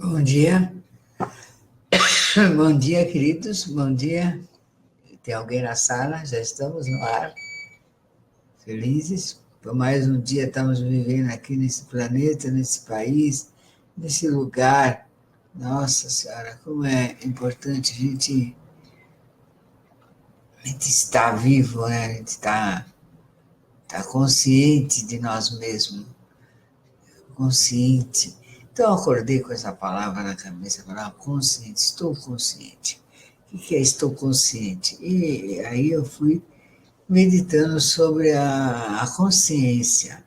Bom dia, bom dia, queridos, bom dia. Tem alguém na sala? Já estamos no ar, felizes. Por mais um dia estamos vivendo aqui nesse planeta, nesse país, nesse lugar. Nossa Senhora, como é importante a gente estar vivo, né? A gente tá consciente de nós mesmos, consciente. Então, eu acordei com essa palavra na cabeça, falava consciente, estou consciente. O que é estou consciente? E aí eu fui meditando sobre a consciência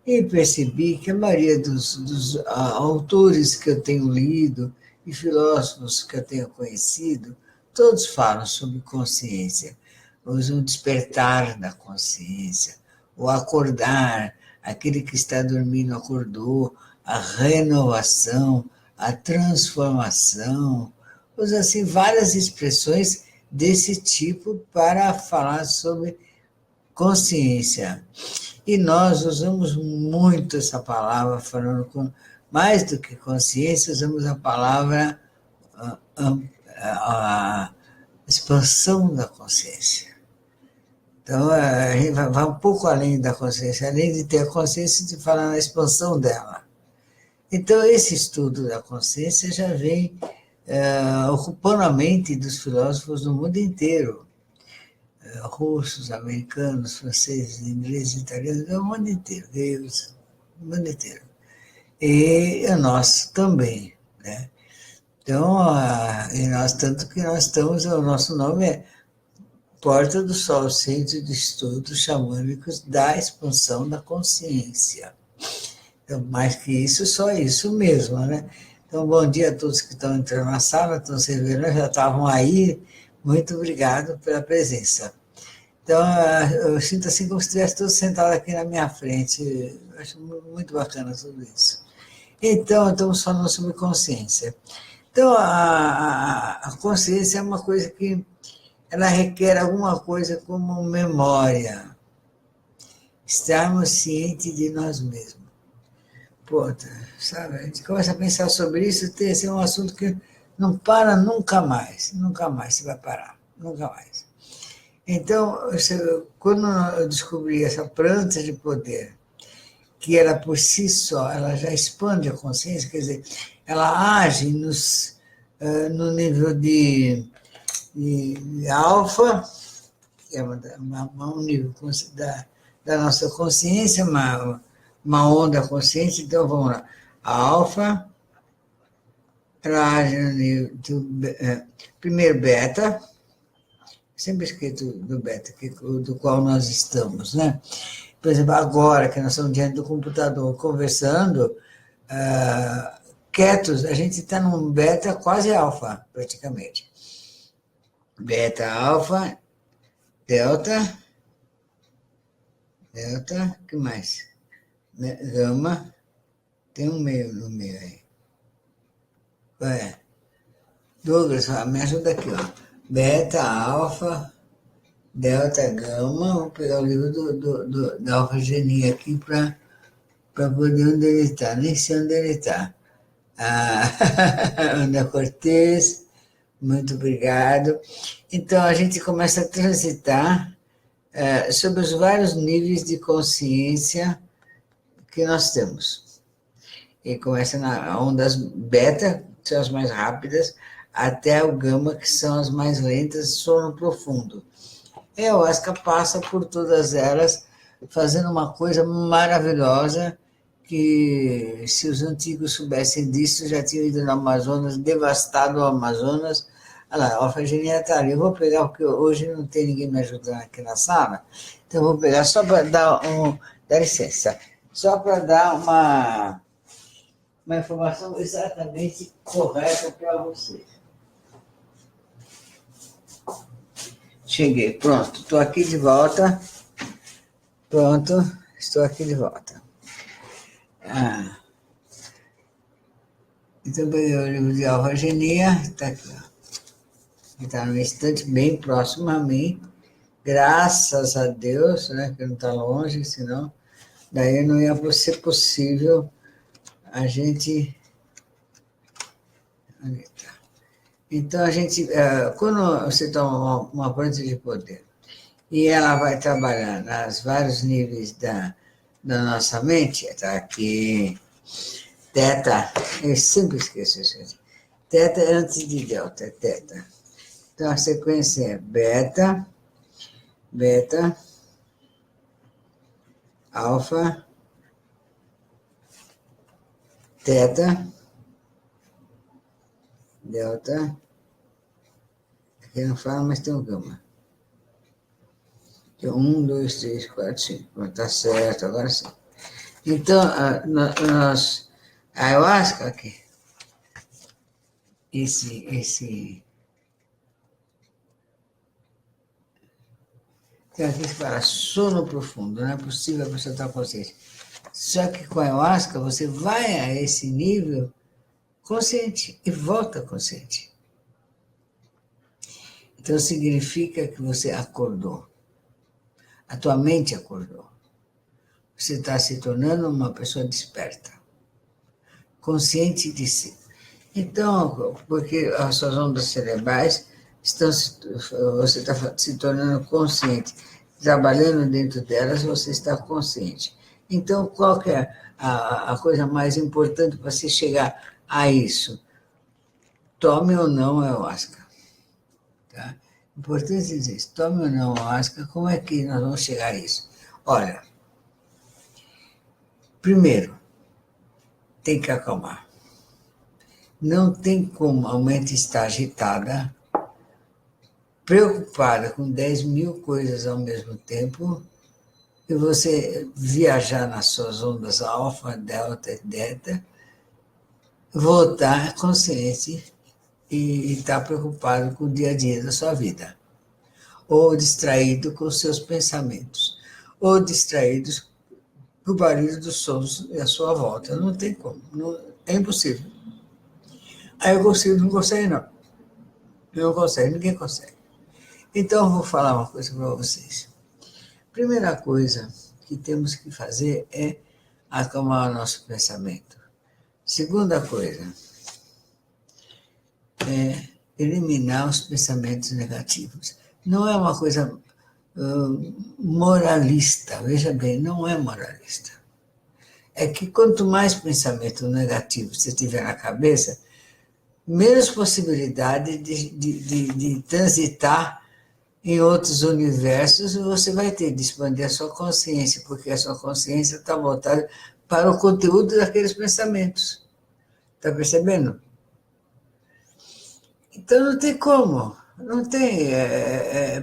e percebi que a maioria dos autores que eu tenho lido e filósofos que eu tenho conhecido, todos falam sobre consciência, usam o despertar da consciência, o acordar, aquele que está dormindo acordou, a renovação, a transformação, usa assim várias expressões desse tipo para falar sobre consciência. E nós usamos muito essa palavra, falando com mais do que consciência, usamos a palavra a expansão da consciência. Então, a gente vai um pouco além da consciência, além de ter a consciência, de falar na expansão dela. Então, esse estudo da consciência já vem ocupando a mente dos filósofos do mundo inteiro. Russos, americanos, franceses, ingleses, italianos, o mundo inteiro, gregos, o mundo inteiro. E o nosso também, né? Então, e nós, tanto que nós estamos, o nosso nome é Porta do Sol, Centro de Estudos Xamânicos da Expansão da Consciência. Então, mais que isso, só isso mesmo, né? Então, bom dia a todos que estão entrando na sala, estão se vendo, já estavam aí. Muito obrigado pela presença. Então, eu sinto assim como se estivesse todos sentados aqui na minha frente. Eu acho muito bacana tudo isso. Então, estamos falando sobre consciência. Então, a consciência é uma coisa que ela requer alguma coisa como memória. Estarmos cientes de nós mesmos. Pô, sabe? A gente começa a pensar sobre isso, esse é um assunto que não para nunca mais se vai parar, nunca mais. Então, quando eu descobri essa planta de poder, que ela por si só, ela já expande a consciência, quer dizer, ela age no nível de alfa, que é um nível da nossa consciência, uma onda consciente. Então, vamos lá. A alfa, ela age no nível primeiro beta, sempre escrito do beta, do qual nós estamos, né? Por exemplo, agora que nós estamos diante do computador conversando, quietos, a gente está num beta quase alfa, praticamente. Beta, alfa, delta, que mais? Gama, tem um meio no meio aí. Douglas, me ajuda aqui, ó. Beta, alfa, delta, gama. Vou pegar o livro da alfagenia aqui para poder onde ele está. Nem sei onde ele está. Ana Cortez, muito obrigado. Então, a gente começa a transitar sobre os vários níveis de consciência que nós temos. E começa na ondas beta, que são as mais rápidas, até o gama, que são as mais lentas, sono profundo. E a ayahuasca passa por todas elas, fazendo uma coisa maravilhosa, que se os antigos soubessem disso, já tinham ido no Amazonas, devastado o Amazonas. Olha lá, a alfagenia está ali. Eu vou pegar, porque hoje não tem ninguém me ajudando aqui na sala, então eu vou pegar só para dar dá licença, só para dar uma informação exatamente correta para vocês. Cheguei, pronto, estou aqui de volta. Pronto, estou aqui de volta. Então, peguei o livro de alfagenia, está aqui, ó. Está no estante bem próximo a mim, graças a Deus, né, que não está longe, senão daí não ia ser possível a gente Onde está? Então, a gente, quando você toma uma planta de poder e ela vai trabalhar nos vários níveis da nossa mente, está aqui, teta, eu sempre esqueço isso aqui. Teta é antes de delta, é teta. Então, a sequência é beta, beta, alfa, teta, delta, aqui não fala, mas tem um gama. Tem 1, 2, 3, 4, 5. Está certo, agora sim. Então, a ayahuasca aqui, tem aqui que fala sono profundo, não é possível a pessoa estar consciente. Só que com a ayahuasca você vai a esse nível consciente e volta consciente. Então significa que você acordou. A tua mente acordou. Você está se tornando uma pessoa desperta, consciente de si. Então, porque as suas ondas cerebrais você está se tornando consciente. Trabalhando dentro delas, você está consciente. Então, qual que é a coisa mais importante para você chegar a isso? Tome ou não ayahuasca. Tá? Importante dizer isso. Tome ou não ayahuasca, como é que nós vamos chegar a isso? Olha, primeiro, tem que acalmar. Não tem como a mente estar agitada, preocupada com 10.000 coisas ao mesmo tempo, e você viajar nas suas ondas alfa, delta e beta, voltar consciente e estar preocupado com o dia a dia da sua vida, ou distraído com os seus pensamentos, ou distraídos com o barulho dos sons à sua volta. Não tem como, é impossível. Aí eu consigo, não consegue não. Não consegue, ninguém consegue. Então, eu vou falar uma coisa para vocês. Primeira coisa que temos que fazer é acalmar o nosso pensamento. Segunda coisa é eliminar os pensamentos negativos. Não é uma coisa moralista, veja bem, não é moralista. É que quanto mais pensamento negativo você tiver na cabeça, menos possibilidade de transitar em outros universos você vai ter de expandir a sua consciência, porque a sua consciência está voltada para o conteúdo daqueles pensamentos. Está percebendo? Então não tem como, não tem,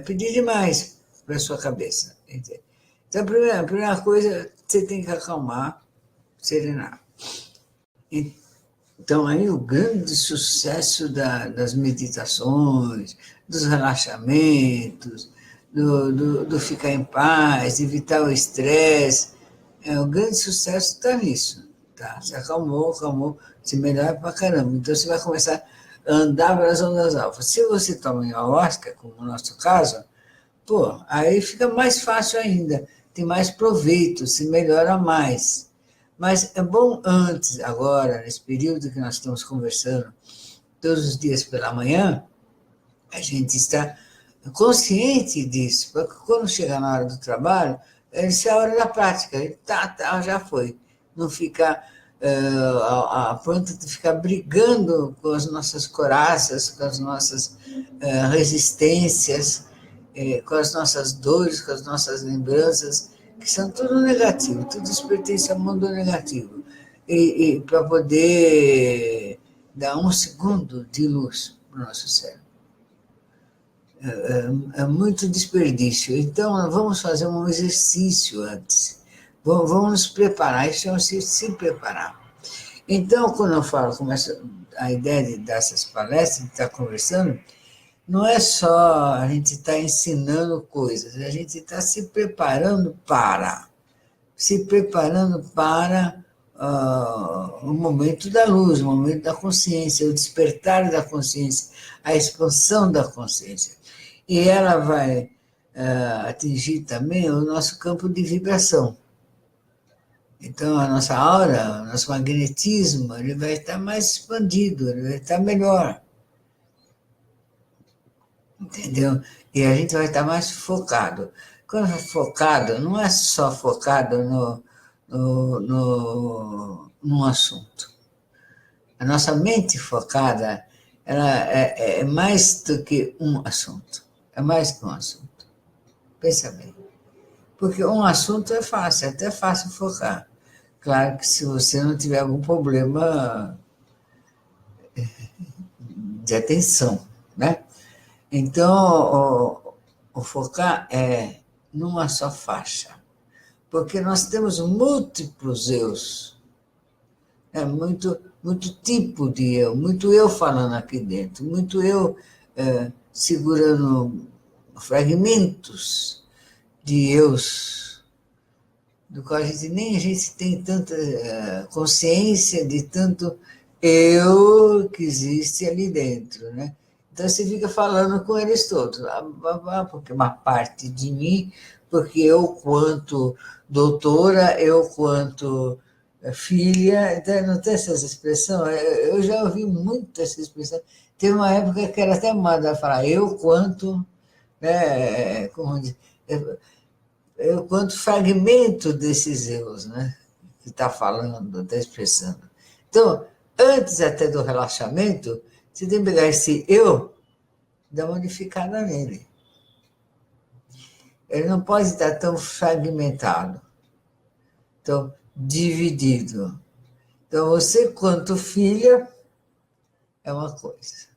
pedir demais para a sua cabeça. Entende? Então a primeira coisa, você tem que acalmar, serenar. Então, aí o grande sucesso das meditações, dos relaxamentos, do ficar em paz, evitar o estresse, o grande sucesso está nisso. Tá? Se acalmou, se melhora pra caramba. Então, você vai começar a andar pelas ondas alfas. Se você toma ayahuasca, como no nosso caso, pô, aí fica mais fácil ainda, tem mais proveito, se melhora mais. Mas é bom antes, agora, nesse período que nós estamos conversando, todos os dias pela manhã, a gente está consciente disso, porque quando chegar na hora do trabalho, essa é a hora da prática, já foi. Não ficar, a planta ficar brigando com as nossas coraças, com as nossas resistências, com as nossas dores, com as nossas lembranças, que são tudo negativo, tudo isso pertence ao mundo negativo. E para poder dar um segundo de luz para o nosso cérebro. É muito desperdício. Então, vamos fazer um exercício antes. Vamos nos preparar, isso é um exercício, se preparar. Então, quando eu falo, começo a ideia de dar essas palestras, de estar conversando, não é só a gente estar ensinando coisas, a gente está se preparando para o momento da luz, o momento da consciência, o despertar da consciência, a expansão da consciência. E ela vai atingir também o nosso campo de vibração. Então, a nossa aura, o nosso magnetismo, ele vai estar mais expandido, ele vai estar melhor, entendeu? E a gente vai estar mais focado. Quando é focado, não é só focado num assunto. A nossa mente focada, ela é mais do que um assunto. É mais que um assunto. Pensa bem. Porque um assunto é fácil, é até fácil focar. Claro que se você não tiver algum problema de atenção, né? Então, o focar é numa só faixa. Porque nós temos múltiplos eus. É muito tipo de eu, muito eu falando aqui dentro, muito eu segurando fragmentos de eus, do qual nem a gente tem tanta consciência de tanto eu que existe ali dentro, né? Então você fica falando com eles todos, porque uma parte de mim, porque eu quanto doutora, eu quanto filha, então, não tem essas expressões? Eu já ouvi muito essa expressão. Teve uma época que era até moda falar eu quanto, né, como diz, eu quanto fragmento desses eus, né? Que está falando, está expressando. Então, antes até do relaxamento, você tem que pegar esse eu e dar uma modificada nele. Ele não pode estar tão fragmentado, tão dividido. Então, você, quanto filha, é uma coisa.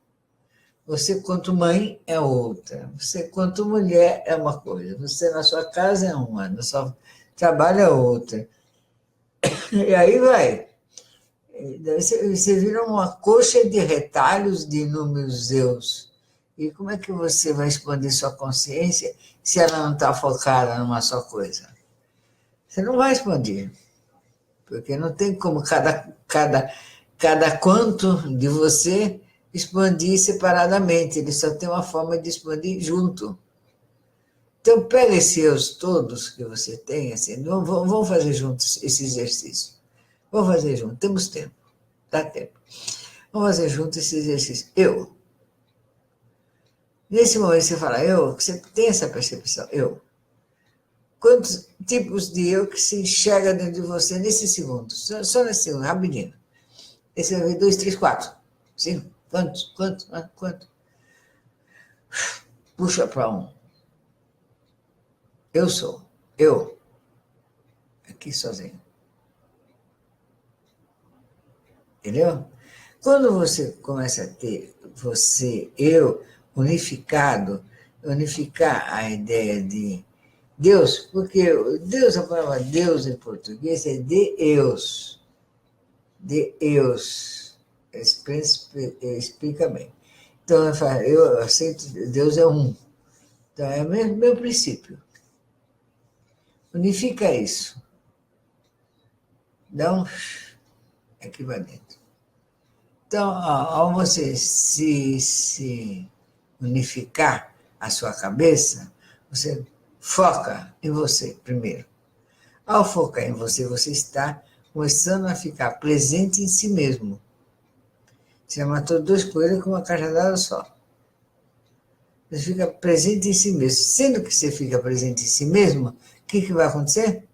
Você, quanto mãe, é outra. Você, quanto mulher, é uma coisa. Você, na sua casa, é uma. No seu trabalho, é outra. E aí vai. Daí você vira uma coxa de retalhos de inúmeros eus. E como é que você vai expandir sua consciência se ela não está focada numa só coisa? Você não vai expandir, porque não tem como cada quanto de você expandir separadamente, ele só tem uma forma de expandir junto. Então, pega esses eus todos que você tem, assim, vamos fazer juntos esse exercício. Vamos fazer junto, temos tempo, dá tempo. Vamos fazer junto esse exercício. Eu. Nesse momento você fala eu, você tem essa percepção, eu. Quantos tipos de eu que se enxerga dentro de você nesse segundo? Só nesse segundo, rapidinho. Esse vai ver 2, 3, 4, 5. Quantos? Quantos? Quanto? Puxa para um. Eu sou. Eu. Aqui sozinho. Entendeu? Quando você começa a ter você, eu, unificar a ideia de Deus, porque Deus, a palavra Deus em português é Deus. Deus. Explica bem. Então, eu aceito, Deus é um. Então, é o meu princípio. Unifica isso. Dá um aqui para dentro. Então, ao você se unificar a sua cabeça, você foca em você primeiro. Ao focar em você, você está começando a ficar presente em si mesmo. Você matou 2 coelhos com uma cajadada só. Você fica presente em si mesmo. Sendo que você fica presente em si mesmo, o que vai acontecer?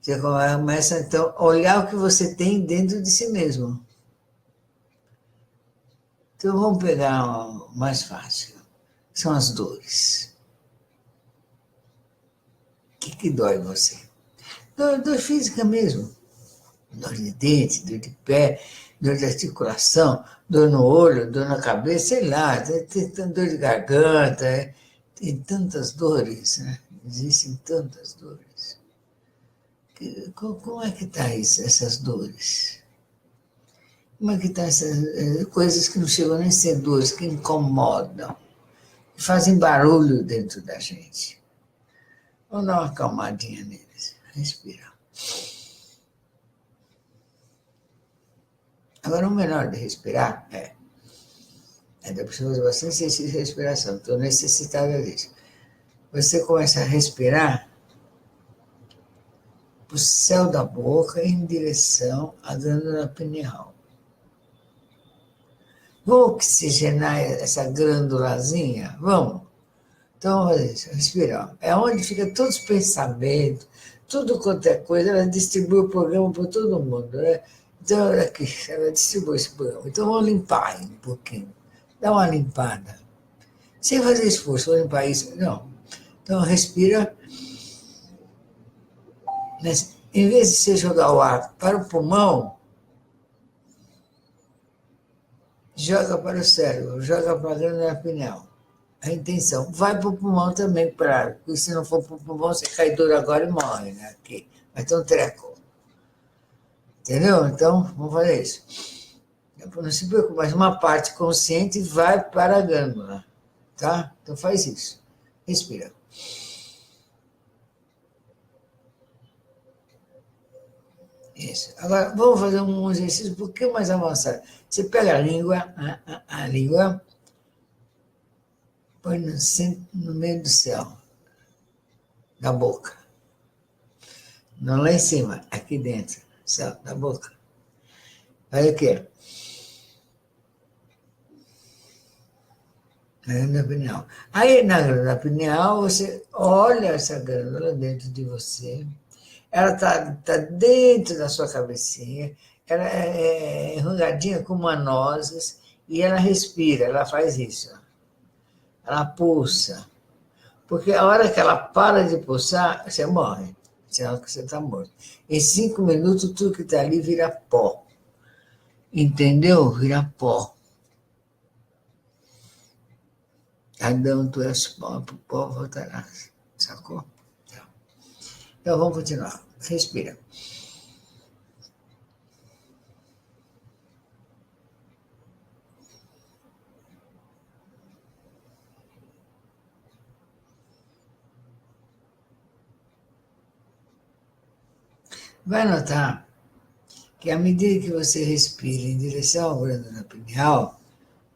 Você começa, então, a olhar o que você tem dentro de si mesmo. Então, vamos pegar o mais fácil. São as dores. O que dói em você? Dor física mesmo. Dor de dente, dor de pé, dor de articulação, dor no olho, dor na cabeça, sei lá, tem dor de garganta, tem tantas dores, né? Existem tantas dores. Como é que está isso, essas dores? Como é que estão essas coisas que não chegam nem a ser dores, que incomodam, que fazem barulho dentro da gente? Vamos dar uma acalmadinha neles, respira. Agora, o melhor de respirar da pessoa fazer bastante exercício de respiração, estou necessitada disso. Você começa a respirar o céu da boca em direção à glândula pineal. Vamos oxigenar essa glândulazinha? Vamos. Então, vamos fazer isso. Respira. É onde fica todos os pensamentos, tudo quanto é coisa, ela distribui o programa para todo mundo, né? Então, aqui, ela distribui esse programa. Então, vamos limpar aí um pouquinho. Dá uma limpada. Sem fazer esforço, vou limpar isso. Não. Então, respira. Mas, em vez de você jogar o ar para o pulmão, joga para o cérebro, joga para a glândula pineal. A intenção. Vai para o pulmão também, claro. Porque se não for para o pulmão, você cai duro agora e morre, né? Aqui. Vai ter um treco. Entendeu? Então, vamos fazer isso. Não se preocupe, mas uma parte consciente vai para a glândula. Tá? Então, faz isso. Respira. Isso. Agora, vamos fazer um exercício um pouquinho mais avançado. Você pega a língua, põe no, centro, no meio do céu, da boca. Não lá em cima, aqui dentro, céu da boca. Aí o quê? Na glândula pineal. Aí, na glândula pineal, você olha essa glândula dentro de você. Ela tá dentro da sua cabecinha, ela é enrugadinha como uma nozes, e ela respira, ela faz isso. Ela pulsa. Porque a hora que ela para de pulsar, você morre. Sinal que você está morto. Em 5 minutos, tudo que está ali vira pó. Entendeu? Vira pó. Adão, tu és pó, pro pó voltarás. Sacou? Então, vamos continuar. Respira. Vai notar que à medida que você respira em direção ao glândula pineal,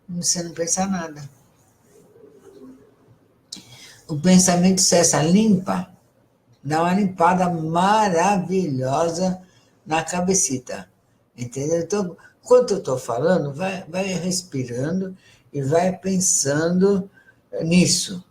você não pensa nada. O pensamento cessa, limpa, dá uma limpada maravilhosa na cabecita. Entendeu? Então, enquanto eu estou falando, vai respirando e vai pensando nisso.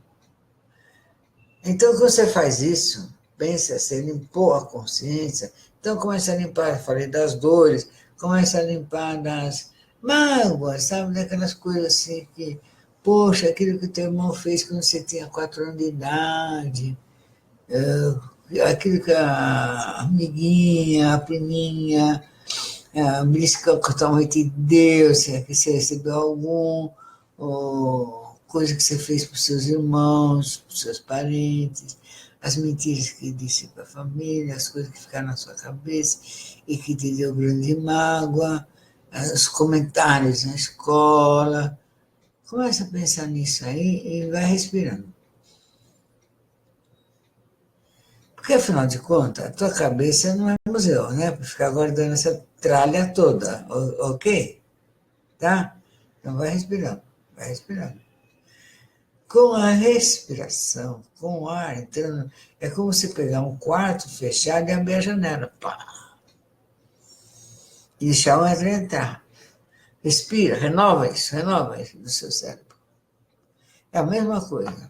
Então, quando você faz isso, pensa, você limpou a consciência, então começa a limpar, falei das dores, começa a limpar das mágoas, sabe? Daquelas coisas assim que, poxa, aquilo que teu irmão fez quando você tinha 4 anos de idade, aquilo que a amiguinha, a priminha, a beliscão que tua mãe te deu, se você recebeu algum, ou coisa que você fez para os seus irmãos, para os seus parentes, as mentiras que disse para a família, as coisas que ficaram na sua cabeça e que te deu grande mágoa, os comentários na escola. Começa a pensar nisso aí e vai respirando. Porque, afinal de contas, a tua cabeça não é museu, né? Para ficar guardando essa tralha toda, ok? Tá? Então vai respirando, vai respirando. Com a respiração, com o ar entrando, é como se pegar um quarto fechado e abrir a janela. Pá! E deixar o ar entrar. Respira, renova isso do seu cérebro. É a mesma coisa.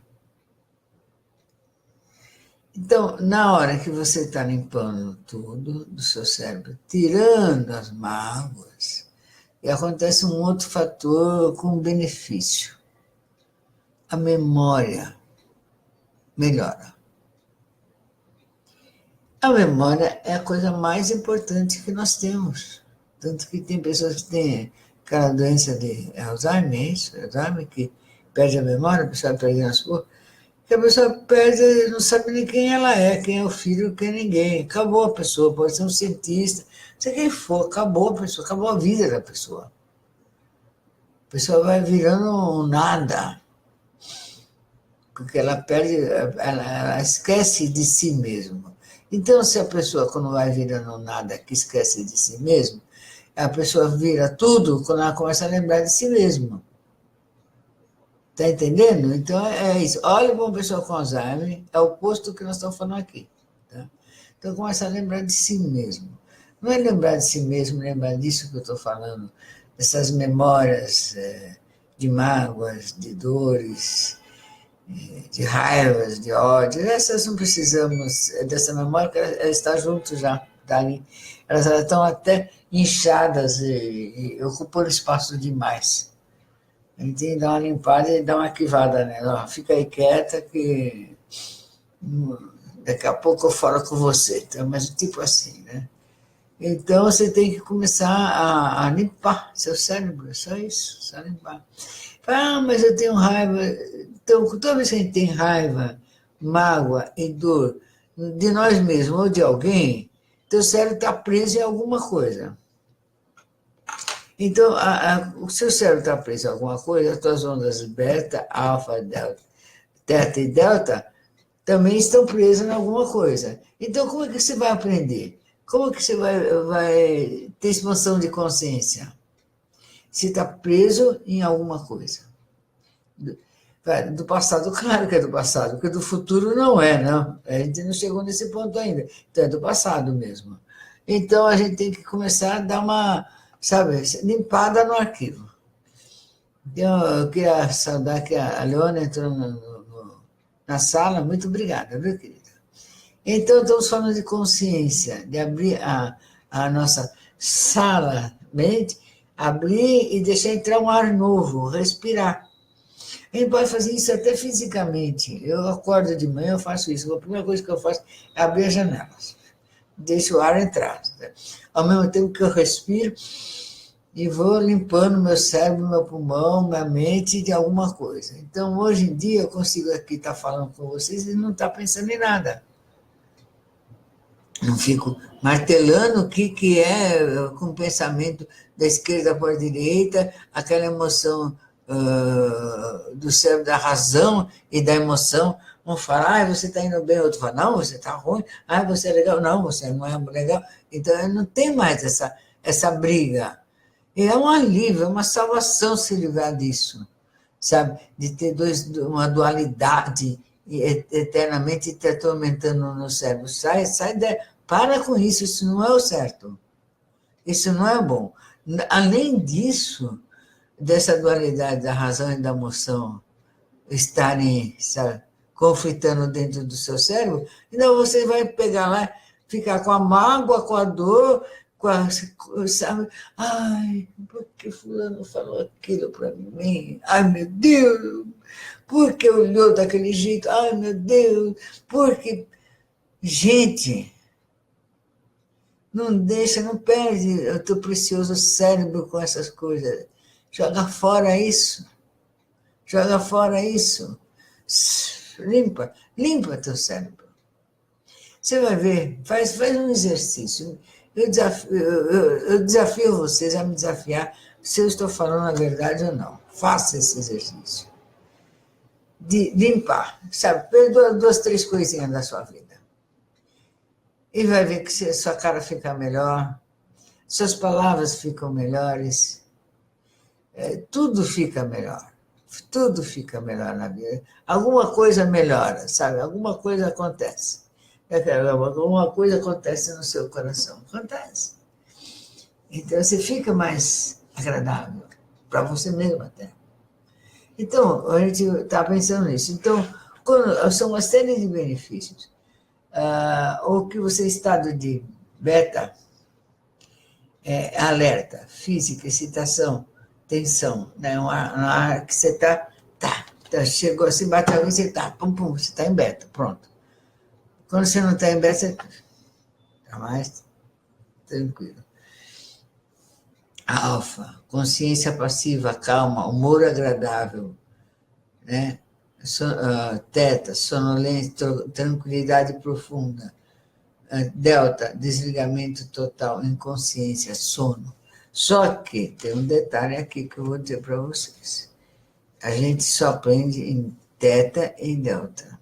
Então, na hora que você está limpando tudo do seu cérebro, tirando as mágoas, e acontece um outro fator com benefício. A memória melhora. A memória é a coisa mais importante que nós temos. Tanto que tem pessoas que têm aquela doença de Alzheimer, que perde a memória, a pessoa perde as coisas, que a pessoa perde, não sabe nem quem ela é, quem é o filho, quem é ninguém. Acabou a pessoa, pode ser um cientista, não sei quem for, acabou a pessoa, acabou a vida da pessoa. A pessoa vai virando um nada, porque ela perde, ela esquece de si mesma. Então, se a pessoa, quando vai virando nada, que esquece de si mesmo, a pessoa vira tudo quando ela começa a lembrar de si mesma. Está entendendo? Então, é isso. Olha para uma pessoa com Alzheimer, é o oposto do que nós estamos falando aqui. Tá? Então, começa a lembrar de si mesmo. Não é lembrar de si mesmo, lembrar disso que eu estou falando, dessas memórias de mágoas, de dores, de raivas, de ódio. Essas não precisamos dessa memória, porque ela está junto já, está ali. Elas estão até inchadas e ocupando espaço demais. A gente tem que dar uma limpada e dar uma arquivada nela. Fica aí quieta que daqui a pouco eu falo com você. Então, mas tipo assim, né? Então você tem que começar a limpar seu cérebro, só isso, só limpar. Mas eu tenho raiva. Então, toda vez que a gente tem raiva, mágoa e dor de nós mesmos ou de alguém, teu cérebro está preso em alguma coisa. Então, o seu cérebro está preso em alguma coisa, as tuas ondas beta, alfa, delta, teta e delta também estão presas em alguma coisa. Então, como é que você vai aprender? Como é que você vai ter expansão de consciência? Se está preso em alguma coisa. Do passado, claro que é do passado, porque do futuro não é, não. A gente não chegou nesse ponto ainda. Então, é do passado mesmo. Então, a gente tem que começar a dar uma, sabe, limpada no arquivo. Então, eu queria saudar que a Leona entrou na sala. Muito obrigada, viu, querida? Então, estamos falando de consciência, de abrir a nossa sala, mente, abrir e deixar entrar um ar novo, respirar. A gente pode fazer isso até fisicamente. Eu acordo de manhã, eu faço isso. A primeira coisa que eu faço é abrir as janelas. Deixo o ar entrar. Ao mesmo tempo que eu respiro e vou limpando meu cérebro, meu pulmão, minha mente de alguma coisa. Então, hoje em dia, eu consigo aqui estar falando com vocês e não estar pensando em nada. Não fico martelando o que é com o pensamento da esquerda para a direita, aquela emoção do cérebro da razão e da emoção. Um fala, você está indo bem, outro fala, não, você está ruim, você é legal, não, você não é legal. Então, não tem mais essa briga. E é um alívio, é uma salvação se livrar disso, sabe? De ter uma dualidade eternamente te atormentando no cérebro. Para com isso, isso não é o certo. Isso não é bom. Além disso, dessa dualidade da razão e da emoção estarem, sabe, conflitando dentro do seu cérebro, então você vai pegar lá, ficar com a mágoa, com a dor, sabe? Por que fulano falou aquilo para mim? Meu Deus! Por que olhou daquele jeito? Meu Deus! Porque, gente, não perde o teu precioso cérebro com essas coisas. Joga fora isso. Joga fora isso. Limpa teu cérebro. Você vai ver, faz um exercício. Eu desafio vocês a me desafiar se eu estou falando a verdade ou não. Faça esse exercício. De limpar, sabe? Perdoa 2, 3 coisinhas da sua vida. E vai ver que sua cara fica melhor, suas palavras ficam melhores, tudo fica melhor. Tudo fica melhor na vida. Alguma coisa melhora, sabe? Alguma coisa acontece. Alguma coisa acontece no seu coração. Acontece. Então, você fica mais agradável para você mesmo até. Então, a gente está pensando nisso. Então, são uma série de benefícios. Ou que você, estado de beta, alerta, física, excitação, tensão, né? Uma área que você está, chegou, se bate alguém, você está, você está em beta, pronto. Quando você não está em beta, você está mais tranquilo. Alfa, consciência passiva, calma, humor agradável, né? Teta, sonolência, tranquilidade profunda. Delta, desligamento total, inconsciência, sono. Só que tem um detalhe aqui que eu vou dizer para vocês. A gente só aprende em teta e delta.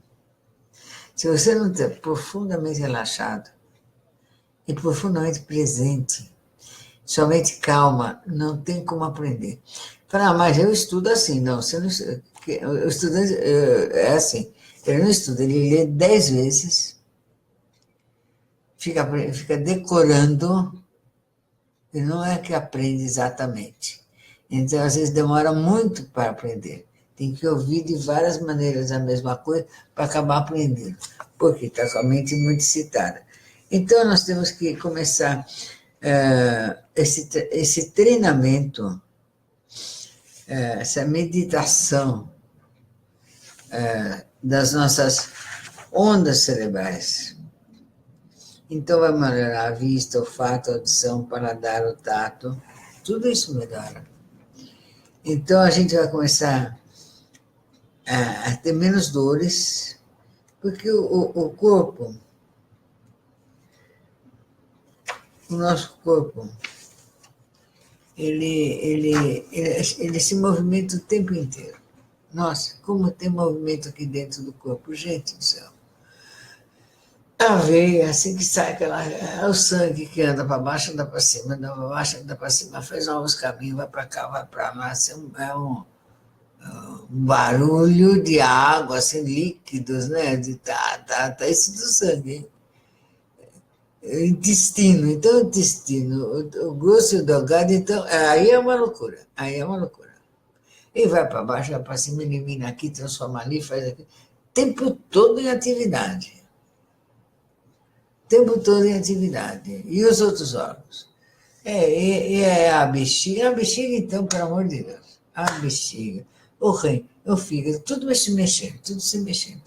Se você não está profundamente relaxado e profundamente presente, somente calma, não tem como aprender. Fala, mas eu estudo assim. Não, você não. O estudante é assim, ele não estuda, ele lê 10 vezes, fica decorando, e não é que aprende exatamente. Então, às vezes, demora muito para aprender. Tem que ouvir de várias maneiras a mesma coisa para acabar aprendendo, porque está com a mente muito excitada. Então, nós temos que começar esse treinamento, essa meditação das nossas ondas cerebrais. Então, vai melhorar a vista, o olfato, a audição, o paladar, o tato, tudo isso melhora. Então, a gente vai começar a ter menos dores, porque o corpo, o nosso corpo, ele se movimenta o tempo inteiro. Nossa, como tem movimento aqui dentro do corpo, gente do céu. A veia, assim que sai é o sangue que anda para baixo, anda para cima, anda para baixo, anda para cima, faz novos caminhos, vai para cá, vai para lá, um barulho de água, assim, líquidos, né? Tá isso do sangue. Intestino, então o intestino, o grosso e o delgado, então, aí é uma loucura, aí é uma loucura. E vai para baixo, vai para cima, elimina aqui, transforma ali, faz aqui, o tempo todo em atividade. O tempo todo em atividade. E os outros órgãos? A bexiga, então, pelo amor de Deus, a bexiga, o rim, o fígado, tudo vai se mexendo, tudo se mexendo,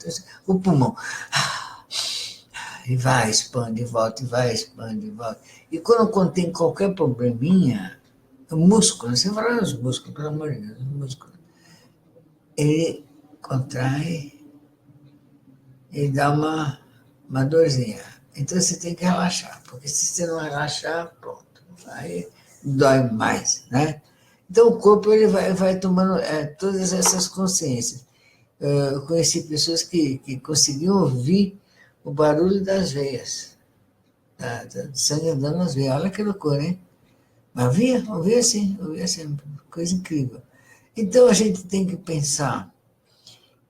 o pulmão, e vai, expande, volta, e vai, expande, volta. E quando tem qualquer probleminha, o músculo, você fala nos músculos, pelo amor de Deus, o músculo, ele contrai e dá uma dorzinha. Então você tem que relaxar, porque se você não relaxar, pronto, aí dói mais, né? Então o corpo ele vai tomando todas essas consciências. Eu conheci pessoas que conseguiam ouvir o barulho das veias, do sangue andando nas veias. Olha que loucura, hein? Mas ouvia assim, coisa incrível. Então a gente tem que pensar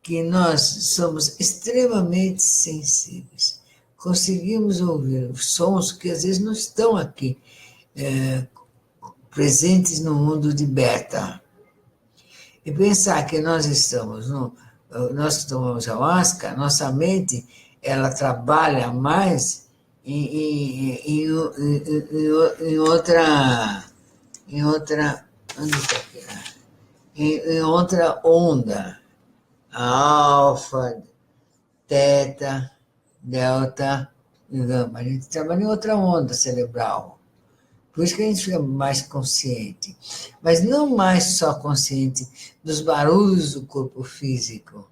que nós somos extremamente sensíveis. Conseguimos ouvir sons que às vezes não estão aqui, presentes no mundo de beta. E pensar que nós que tomamos ayahuasca, nossa mente, ela trabalha mais em outra, onde está aqui? Em outra onda, alfa, teta, delta e gama. A gente trabalha em outra onda cerebral. Por isso que a gente fica mais consciente. Mas não mais só consciente dos barulhos do corpo físico,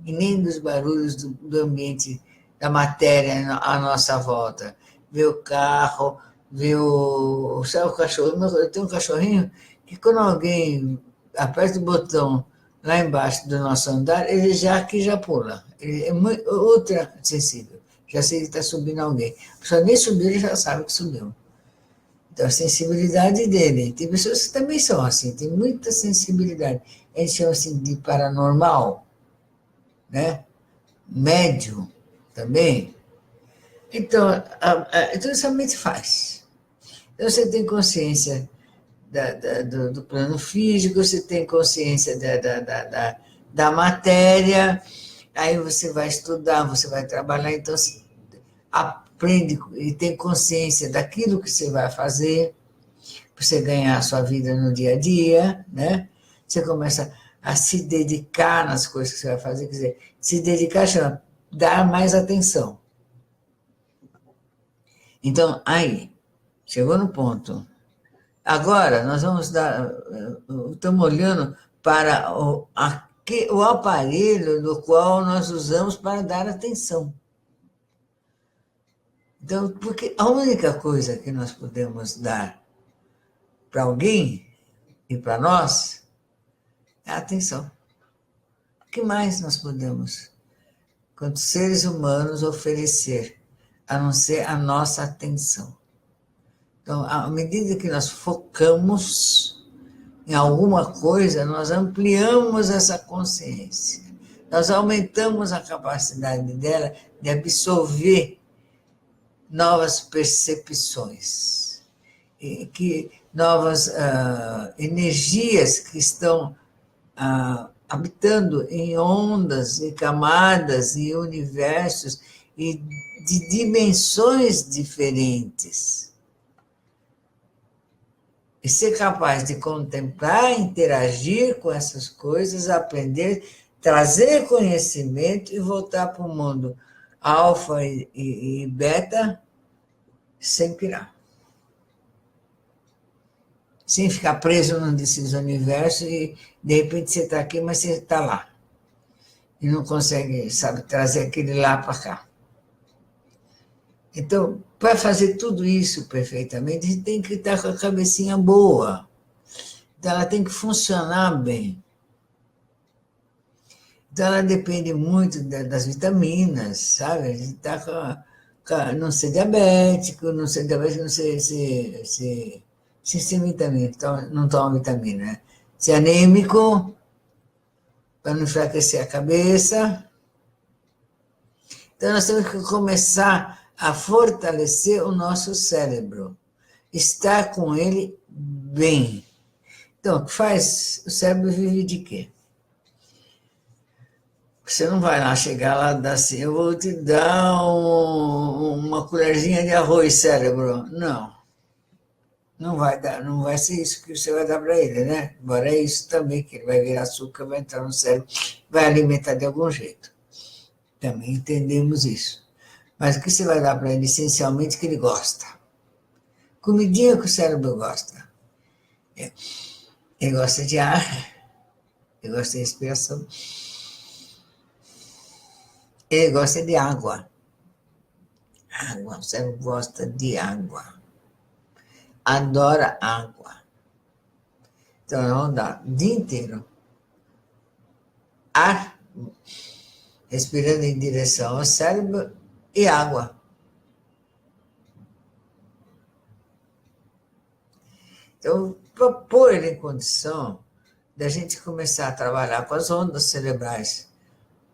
e nem dos barulhos do ambiente, da matéria à nossa volta. Ver o carro, sabe o cachorro? Eu tenho um cachorrinho que quando alguém aperta o botão lá embaixo do nosso andar, ele já pula. Ele é ultra sensível. Já sei que está subindo alguém. Só nem subir, ele já sabe que subiu. Então, a sensibilidade dele. Tem pessoas que também são assim, tem muita sensibilidade. A gente chama assim de paranormal, né? Médium também. Então, tudo isso a mente faz. Então, você tem consciência do plano físico, você tem consciência da matéria, aí você vai estudar, você vai trabalhar, então você aprende e tem consciência daquilo que você vai fazer, para você ganhar a sua vida no dia a dia, né? Você começa a se dedicar nas coisas que você vai fazer, quer dizer, se dedicar chama dar mais atenção. Então, aí, chegou no ponto. Agora, nós vamos estamos olhando para o aparelho do qual nós usamos para dar atenção. Então, porque a única coisa que nós podemos dar para alguém e para nós é a atenção. O que mais nós podemos, quanto seres humanos, oferecer, a não ser a nossa atenção? Então, à medida que nós focamos em alguma coisa, nós ampliamos essa consciência. Nós aumentamos a capacidade dela de absorver novas percepções, que novas energias que estão habitando em ondas e camadas e universos e de dimensões diferentes. E ser capaz de contemplar, interagir com essas coisas, aprender, trazer conhecimento e voltar para o mundo alfa e beta sem pirar. Sem ficar preso num desses universos e, de repente, você está aqui, mas você está lá. E não consegue, sabe, trazer aquele lá para cá. Então, para fazer tudo isso perfeitamente, a gente tem que estar com a cabecinha boa. Então, ela tem que funcionar bem. Então, ela depende muito das vitaminas, sabe? A gente está não ser diabético, não ser sem vitamina, não toma vitamina, né? Ser anêmico, para não enfraquecer a cabeça. Então, nós temos que começar a fortalecer o nosso cérebro, estar com ele bem. Então, o que faz? O cérebro vive de quê? Você não vai lá chegar lá e dar assim, eu vou te dar uma colherzinha de arroz, cérebro. Não. Não vai dar, não vai ser isso que você vai dar para ele, né? Embora é isso também, que ele vai virar açúcar, vai entrar no cérebro, vai alimentar de algum jeito. Também entendemos isso. Mas o que você vai dar para ele, essencialmente, que ele gosta? Comidinha que o cérebro gosta. Ele gosta de ar, ele gosta de respiração, ele gosta de água. Água, o cérebro gosta de água. Adora água. Então, vamos dar o dia inteiro. Ar, respirando em direção ao cérebro, e água. Então, para pôr ele em condição da gente começar a trabalhar com as ondas cerebrais,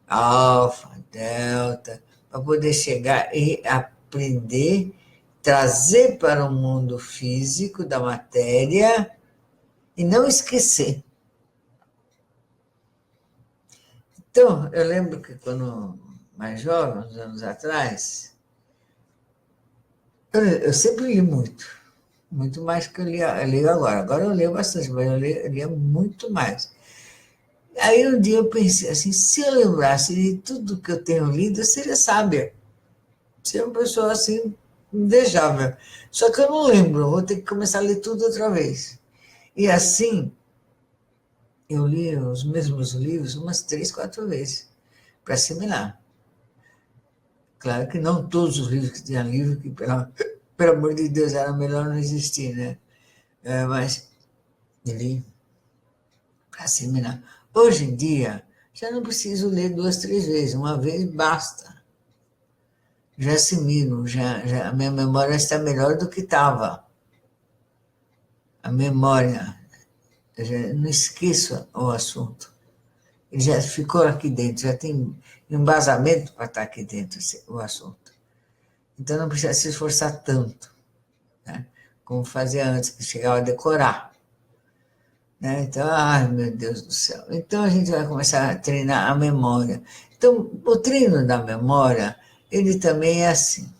alfa, delta, para poder chegar e aprender, trazer para o mundo físico da matéria e não esquecer. Então, eu lembro que quando mais jovem, uns anos atrás, eu sempre li muito mais que eu leio agora. Agora eu leio bastante, mas eu lia muito mais. Aí um dia eu pensei assim, se eu lembrasse de tudo que eu tenho lido, eu seria sábia. Seria uma pessoa assim, invejável. Só que eu não lembro, vou ter que começar a ler tudo outra vez. E assim, eu li os mesmos livros umas 3, 4 vezes, para assimilar. Claro que não todos os livros que tinha livro, que pelo amor de Deus era melhor não existir, né? Mas li para assimilar. Hoje em dia, já não preciso ler 2, 3 vezes, uma vez basta. Já assimilo, já a minha memória está melhor do que estava. A memória, eu já não esqueço o assunto. Ele já ficou aqui dentro, já tem embasamento para estar aqui dentro o assunto. Então não precisa se esforçar tanto, né? Como fazia antes, que chegava a decorar. Né? Então, ai meu Deus do céu. Então a gente vai começar a treinar a memória. Então, o treino da memória, ele também é assim.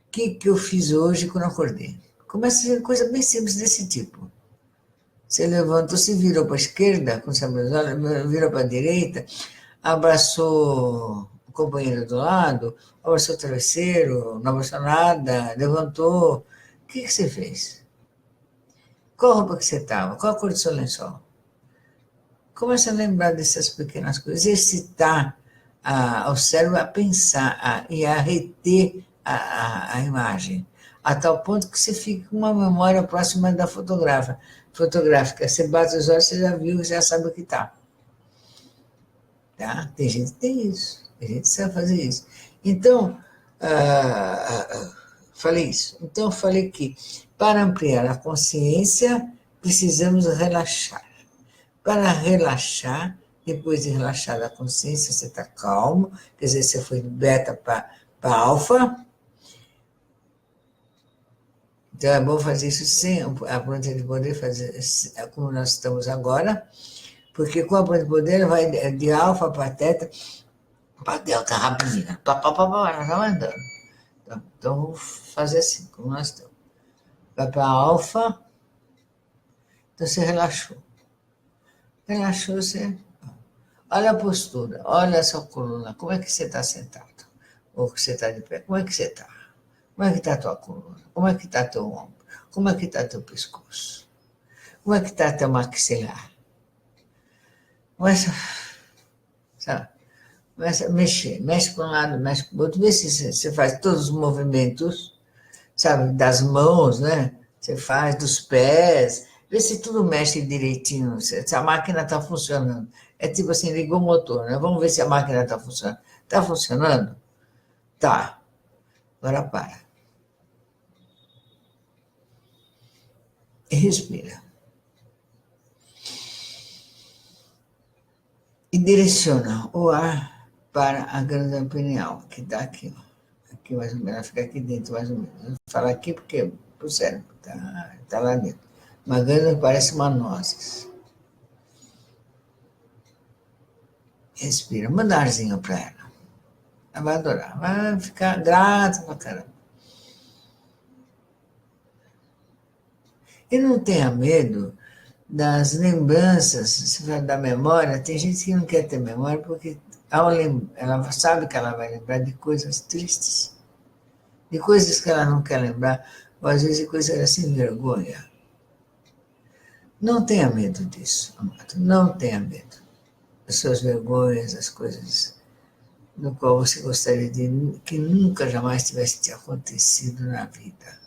O que eu fiz hoje quando acordei? Começa a ser coisa bem simples desse tipo. Você levantou, se virou para a esquerda, com os olhos, virou para a direita, abraçou o companheiro do lado, abraçou o travesseiro, não abraçou nada, levantou. O que você fez? Qual roupa que você estava? Qual a cor do seu lençol? Começa a lembrar dessas pequenas coisas, exercitar o cérebro a pensar e a reter a imagem, a tal ponto que você fica com uma memória próxima da fotográfica. Você bate os olhos, você já viu, já sabe o que está. Tá? Tem gente que tem isso, tem gente que sabe fazer isso. Então, falei isso. Então, falei que para ampliar a consciência, precisamos relaxar. Para relaxar, depois de relaxar a consciência, você está calmo, quer dizer, você foi de beta para alfa, Então, é bom fazer isso sem a planta de poder, fazer como nós estamos agora, porque com a planta de poder ela vai de alfa para teta, para delta rapidinho. Pá, pá, pá, pá, ela vai andando. Então, vou fazer assim, como nós estamos. Vai para alfa, então você relaxou. Relaxou, você. Olha a postura, olha a sua coluna, como é que você está sentado? Ou que você está de pé, como é que você está? Como é que está a tua coluna? Como é que está teu ombro? Como é que está teu pescoço? Como é que está teu maxilar? Começa, sabe? Começa a mexer, mexe para um lado, mexe para o outro, vê se você faz todos os movimentos, sabe, das mãos, né? Você faz dos pés, vê se tudo mexe direitinho, se a máquina está funcionando. É tipo assim, ligou o motor, né? Vamos ver se a máquina está funcionando. Está funcionando? Tá. Agora para. E respira. E direciona o ar para a glândula pineal, que está aqui, ó. Aqui mais ou menos, ela fica aqui dentro mais ou menos. Eu vou falar aqui porque o cérebro tá lá dentro. Uma glândula parece uma nozes. Respira, manda arzinho para ela. Ela vai adorar, vai ficar grata pra caramba. E não tenha medo das lembranças, se fala da memória, tem gente que não quer ter memória porque ela sabe que ela vai lembrar de coisas tristes, de coisas que ela não quer lembrar, ou às vezes de coisas assim, vergonha. Não tenha medo disso, amado, não tenha medo das suas vergonhas, das coisas no qual você gostaria de que nunca jamais tivesse te acontecido na vida.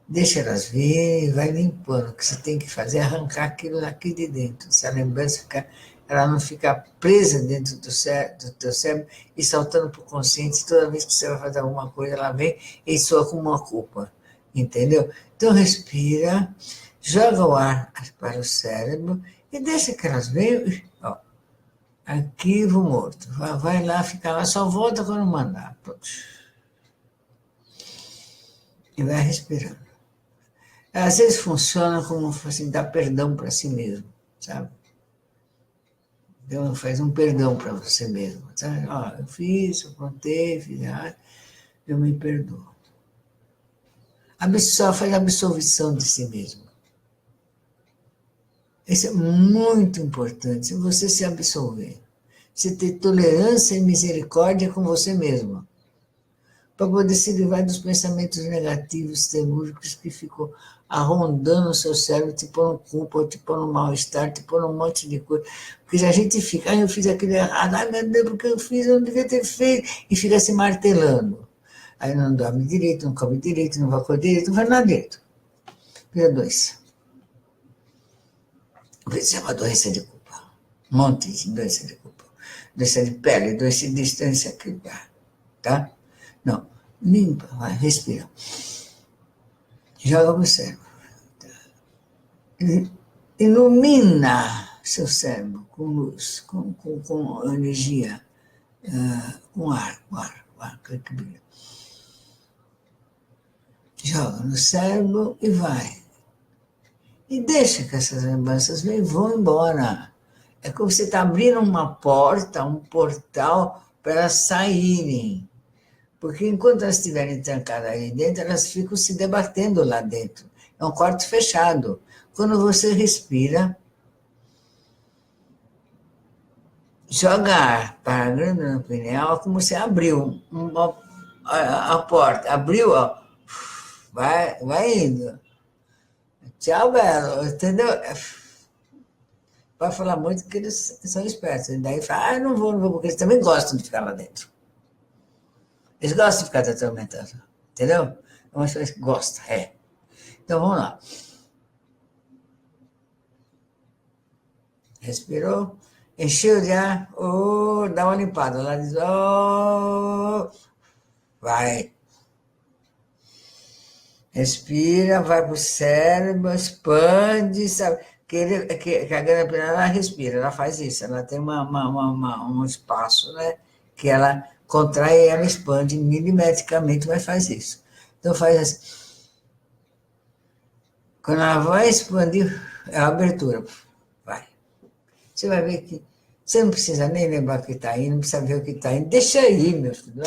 Deixa elas vir e vai limpando. O que você tem que fazer é arrancar aquilo daqui de dentro. Se a lembrança ficar, ela não ficar presa dentro do teu cérebro e saltando para o consciente. Toda vez que você vai fazer alguma coisa, ela vem e soa como uma culpa. Entendeu? Então respira, joga o ar para o cérebro e deixa que elas venham. Ó, arquivo morto. Vai lá, fica lá, só volta quando mandar. E vai respirando. Às vezes funciona como assim, dar perdão para si mesmo, sabe? Então faz um perdão para você mesmo, sabe? Ó, eu fiz, eu contei, fiz, eu me perdoo. Só faz a absolvição de si mesmo. Isso é muito importante, você se absolver. Você ter tolerância e misericórdia com você mesmo, para poder se livrar dos pensamentos negativos, telúricos que ficam arrondando o seu cérebro, te pondo culpa, te pondo mal-estar, te pondo um monte de coisa. Porque a gente fica, eu fiz aquilo errado, meu Deus, porque eu fiz, eu não devia ter feito, e fica se martelando. Aí não dorme direito, não come direito, não vai comer direito, não faz nada direito. Vira doença. Isso é uma doença de culpa. Um monte de doença de culpa. Doença de pele, doença de distância, aquilo, tá? Não, limpa, vai, respira. Joga para o cérebro. Ilumina seu cérebro com luz, com energia, com ar que brilha. Joga no cérebro e vai. E deixa que essas lembranças vão embora. É como se você está abrindo uma porta, um portal para elas saírem. Porque enquanto elas estiverem trancadas aí dentro, elas ficam se debatendo lá dentro. É um quarto fechado. Quando você respira, joga ar para a glândula pineal, como se abriu a porta. Abriu, ó, vai indo. Tchau, Belo, entendeu? Vai falar muito que eles são espertos. E daí fala, não vou, porque eles também gostam de ficar lá dentro. Eles gostam de ficar te atormentando, entendeu? É uma coisa que gosta, é. Então vamos lá. Respirou, encheu de ar, dá uma limpada. Lá diz, vai. Respira, vai para o cérebro, expande, sabe? Que a glândula pineal, ela respira, ela faz isso, ela tem um espaço, né? Que ela contrai e ela expande milimetricamente, mas faz isso. Então faz assim. Quando ela vai expandir, é a abertura. Vai. Você vai ver que você não precisa nem lembrar o que está indo, não precisa ver o que está indo. Deixa aí, meu filho.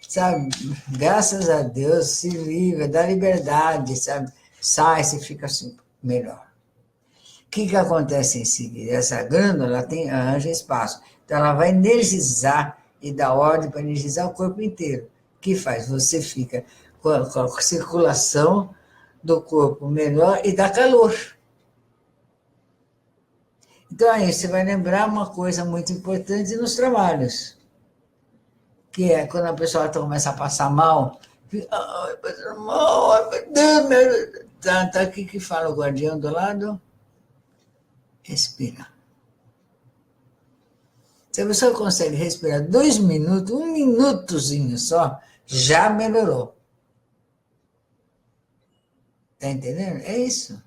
Sabe? Graças a Deus, se livra, dá liberdade, sabe? Sai, você fica assim, melhor. O que acontece em seguida? Essa glândula arranja espaço. Então, ela vai energizar e dar ordem para energizar o corpo inteiro. O que faz? Você fica com a circulação do corpo melhor e dá calor. Então, aí você vai lembrar uma coisa muito importante nos trabalhos, que é quando a pessoa começa a passar mal, fica, ai, passando mal, ai, meu Deus, meu Deus. Tá aqui que fala o guardião do lado. Respira. Se a pessoa consegue respirar 2 minutos, 1 minutozinho só, já melhorou. Está entendendo? É isso.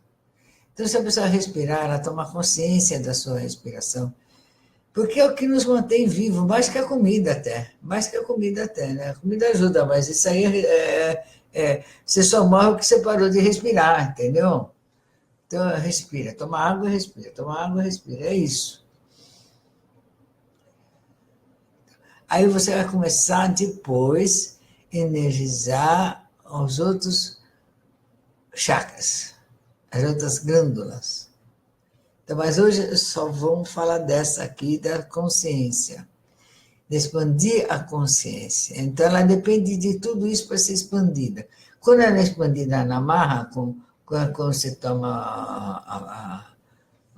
Então, se a pessoa respirar, ela toma consciência da sua respiração, porque é o que nos mantém vivo, mais que a comida até. Mais que a comida até, né? A comida ajuda, mas isso aí você só morre porque você parou de respirar, entendeu? Então, respira, toma água e respira, toma água e respira, é isso. Aí você vai começar depois a energizar os outros chakras, as outras glândulas. Então, mas hoje só vamos falar dessa aqui, da consciência, de expandir a consciência. Então, ela depende de tudo isso para ser expandida. Quando ela é expandida na marra, quando você toma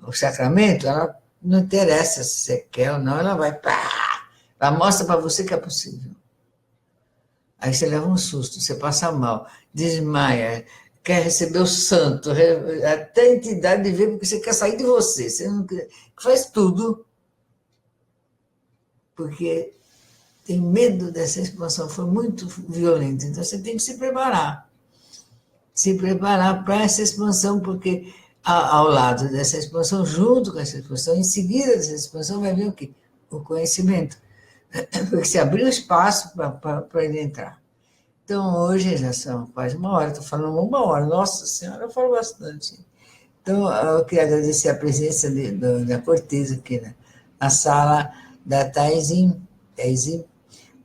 o sacramento, ela não interessa se você quer ou não, ela vai, pá, ela mostra para você que é possível. Aí você leva um susto, você passa mal, desmaia, quer receber o santo, até a entidade vê porque você quer sair de você, você não quer, faz tudo, porque tem medo dessa expansão, foi muito violenta, então você tem que se preparar para essa expansão, porque ao lado dessa expansão, junto com essa expansão, em seguida dessa expansão vai vir o quê? O conhecimento, porque você abriu espaço para ele entrar. Então, hoje já são quase 1 hora, estou falando 1 hora, nossa senhora, eu falo bastante. Então, eu queria agradecer a presença da Cortez aqui na sala, da Taizinho,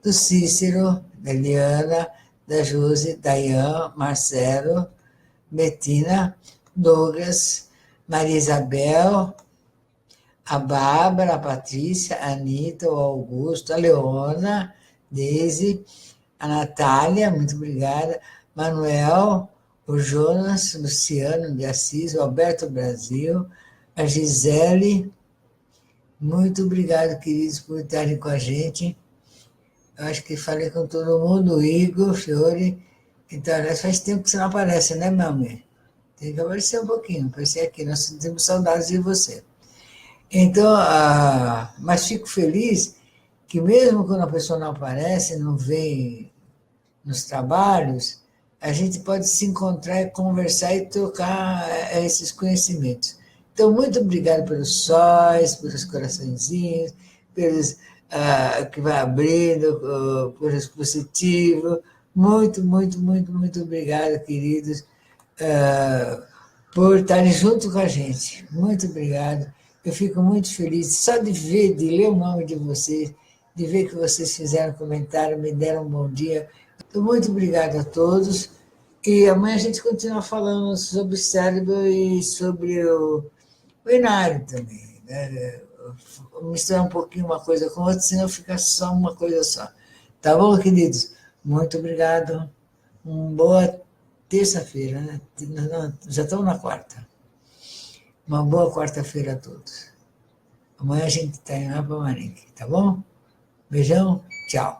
do Cícero, da Eliana, da Josi, da Ian, Marcelo, Betina, Douglas, Maria Isabel, a Bárbara, a Patrícia, a Anitta, o Augusto, a Leona, Deise, a Natália, muito obrigada, Manuel, o Jonas, Luciano de Assis, o Alberto Brasil, a Gisele, muito obrigado, queridos, por estarem com a gente. Eu acho que falei com todo mundo, o Igor, Fiore. Então, aliás, faz tempo que você não aparece, né, meu amor? Tem que aparecer um pouquinho, aparecer aqui, nós temos saudades de você. Então, mas fico feliz que mesmo quando a pessoa não aparece, não vem nos trabalhos, a gente pode se encontrar e conversar e trocar esses conhecimentos. Então, muito obrigado pelos sóis, pelos coraçõezinhos, pelos que vai abrindo, pelos positivos. Muito, muito, muito, muito obrigado, queridos, por estarem junto com a gente. Muito obrigado. Eu fico muito feliz só de ver, de ler o nome de vocês, de ver que vocês fizeram comentário, me deram um bom dia. Então, muito obrigada a todos. E amanhã a gente continua falando sobre o cérebro e sobre o Inário também. Né? Misturar um pouquinho uma coisa com outra, senão fica só uma coisa só. Tá bom, queridos? Muito obrigado. Uma boa terça-feira, né? Já estamos na quarta. Uma boa quarta-feira a todos. Amanhã a gente está em Nova Marenque, tá bom? Beijão, tchau.